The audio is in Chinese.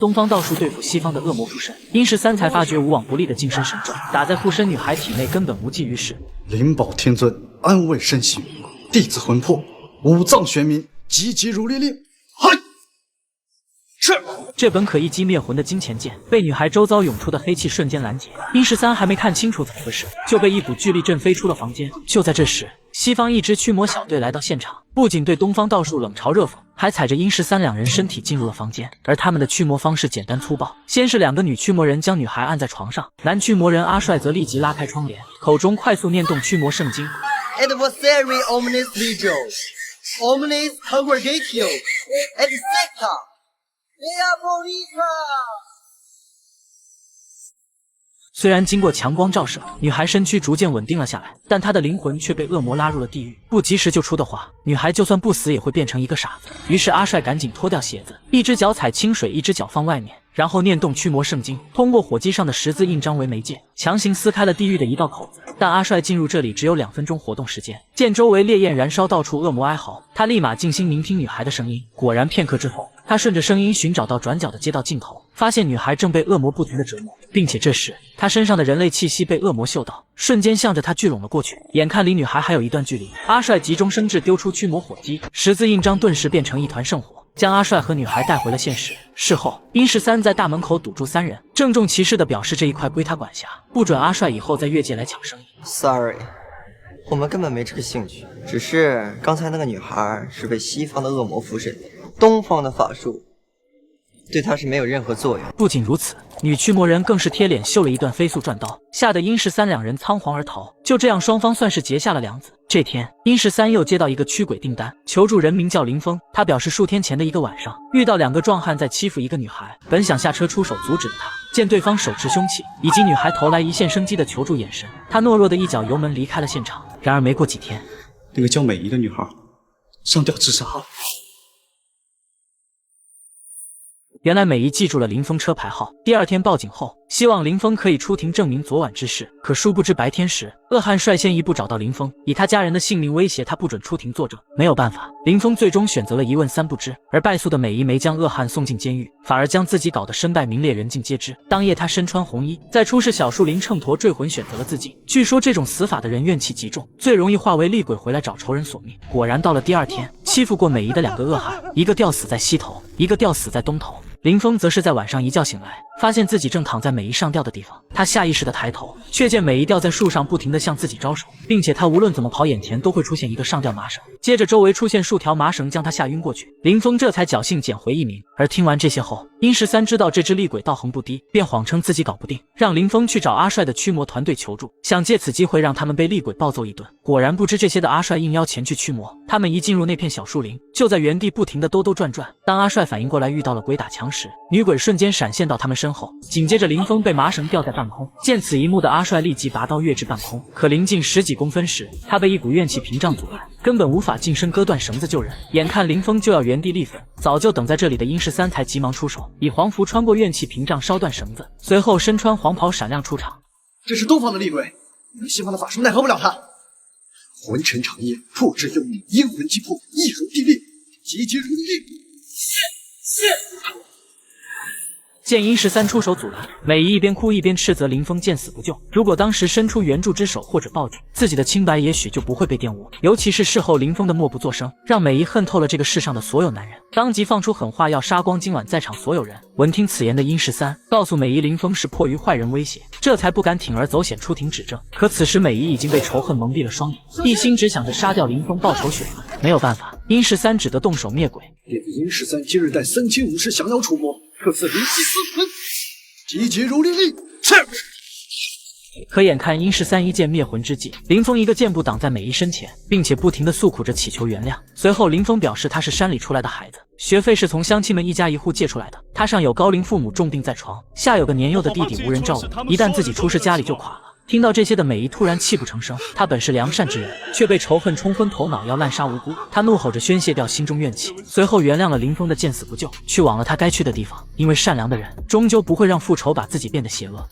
东方道术对付西方的恶魔附身，殷十三才发觉无往不利的净身神咒打在附身女孩体内根本无济于事。灵宝天尊，安慰身心，弟子魂魄，五脏玄冥，急急如律令。嗨！是。这本可一击灭魂的金钱剑被女孩周遭涌出的黑气瞬间拦截，殷十三还没看清楚怎么回事，就被一股巨力震飞出了房间。就在这时，西方一支驱魔小队来到现场，不仅对东方道术冷嘲热讽，还踩着殷十三两人身体进入了房间。而他们的驱魔方式简单粗暴，先是2个女驱魔人将女孩按在床上，男驱魔人阿帅则立即拉开窗帘，口中快速念动驱魔圣经。 Adversary omnis legio, omnis congregatio, et secta, diabolica。虽然经过强光照射，女孩身躯逐渐稳定了下来，但她的灵魂却被恶魔拉入了地狱。不及时救出的话，女孩就算不死也会变成一个傻子。于是阿帅赶紧脱掉鞋子，一只脚踩清水，一只脚放外面，然后念动驱魔圣经，通过火机上的十字印章为媒介，强行撕开了地狱的一道口子。但阿帅进入这里只有2分钟活动时间，见周围烈焰燃烧，到处恶魔哀嚎，他立马静心聆听女孩的声音。果然片刻之后，他顺着声音寻找到转角的街道尽头，发现女孩正被恶魔不停的折磨，并且这时她身上的人类气息被恶魔嗅到，瞬间向着她聚拢了过去。眼看离女孩还有一段距离，阿帅急中生智丢出驱魔火机，十字印章顿时变成一团圣火，将阿帅和女孩带回了现实。事后，殷十三在大门口堵住3人，郑重其事地表示这一块归他管辖，不准阿帅以后在越界来抢生意。Sorry， 我们根本没这个兴趣，只是刚才那个女孩是被西方的恶魔附身，东方的法术对她是没有任何作用。不仅如此，女驱魔人更是贴脸秀了一段飞速转刀，吓得殷十三2人仓皇而逃。就这样，双方算是结下了梁子。这天，殷十三又接到一个驱鬼订单，求助人名叫林峰。他表示数天前的一个晚上，遇到2个壮汉在欺负一个女孩，本想下车出手阻止了他，见对方手持凶器，以及女孩投来一线生机的求助眼神，他懦弱的一脚油门离开了现场。然而没过几天，那个叫美仪的女孩上吊自杀了。原来美仪记住了林峰车牌号，第2天报警后，希望林峰可以出庭证明昨晚之事。可殊不知白天时，恶汉率先一步找到林峰，以他家人的性命威胁他不准出庭作证。没有办法，林峰最终选择了一问3不知。而败诉的美仪没将恶汉送进监狱，反而将自己搞得身败名裂，人尽皆知。当夜他身穿红衣，在出示小树林秤砣坠魂，选择了自尽。据说这种死法的人怨气极重，最容易化为厉鬼回来找仇人索命。果然到了第2天，欺负过美仪的2个恶汉，一个吊死在西头，一个吊死在东头。林峰则是在晚上一觉醒来，发现自己正躺在美仪上吊的地方。他下意识的抬头，却见美仪吊在树上，不停地向自己招手，并且他无论怎么跑，眼前都会出现一个上吊麻绳，接着周围出现数条麻绳将他吓晕过去。林峰这才侥幸捡回一名。而听完这些后，殷十三知道这只厉鬼道行不低，便谎称自己搞不定，让林峰去找阿帅的驱魔团队求助，想借此机会让他们被厉鬼暴揍一顿。果然不知这些的阿帅应邀前去驱魔。他们一进入那片小树林，就在原地不停地兜兜转转。当阿帅反应过来遇到了鬼打墙时，女鬼瞬间闪现到他们身后，紧接着林峰被麻绳吊在半空。见此一幕的阿帅立即拔刀跃至半空，可临近10几公分时，他被一股怨气屏障阻拦，根本无法近身割断绳子救人。眼看林峰就要原地立粉，早就等在这里的殷十三才急忙出手，以黄符穿过怨气屏障烧断绳子，随后身穿黄袍闪亮出场。这是东方的厉鬼，你们西方的法术奈何不了他。魂尘长夜，破之幽冥，阴魂击破，一如地裂，急急如律令。见殷十三出手阻拦，美仪一边哭一边斥责林峰见死不救。如果当时伸出援助之手或者报警，自己的清白也许就不会被玷污。尤其是事后林峰的默不作声，让美仪恨透了这个世上的所有男人，当即放出狠话要杀光今晚在场所有人。闻听此言的殷十三告诉美仪，林峰是迫于坏人威胁，这才不敢铤而走险出庭指证。可此时美仪已经被仇恨蒙蔽了双眼，一心只想着杀掉林峰报仇雪恨。没有办法，殷十三只得动手灭鬼。烈殷十三今日带3清武士降妖除魔，特赐灵犀司魂，急急如律令。是。可眼看殷十三一剑灭魂之际，林峰一个箭步挡在美仪身前，并且不停地诉苦着祈求原谅。随后林峰表示他是山里出来的孩子，学费是从乡亲们一家一户借出来的，他上有高龄父母重病在床，下有个年幼的弟弟无人照顾，一旦自己出事家里就垮了。听到这些的美仪突然泣不成声，她本是良善之人，却被仇恨冲昏头脑，要滥杀无辜。她怒吼着宣泄掉心中怨气，随后原谅了林峰的见死不救，去往了他该去的地方。因为善良的人终究不会让复仇把自己变得邪恶。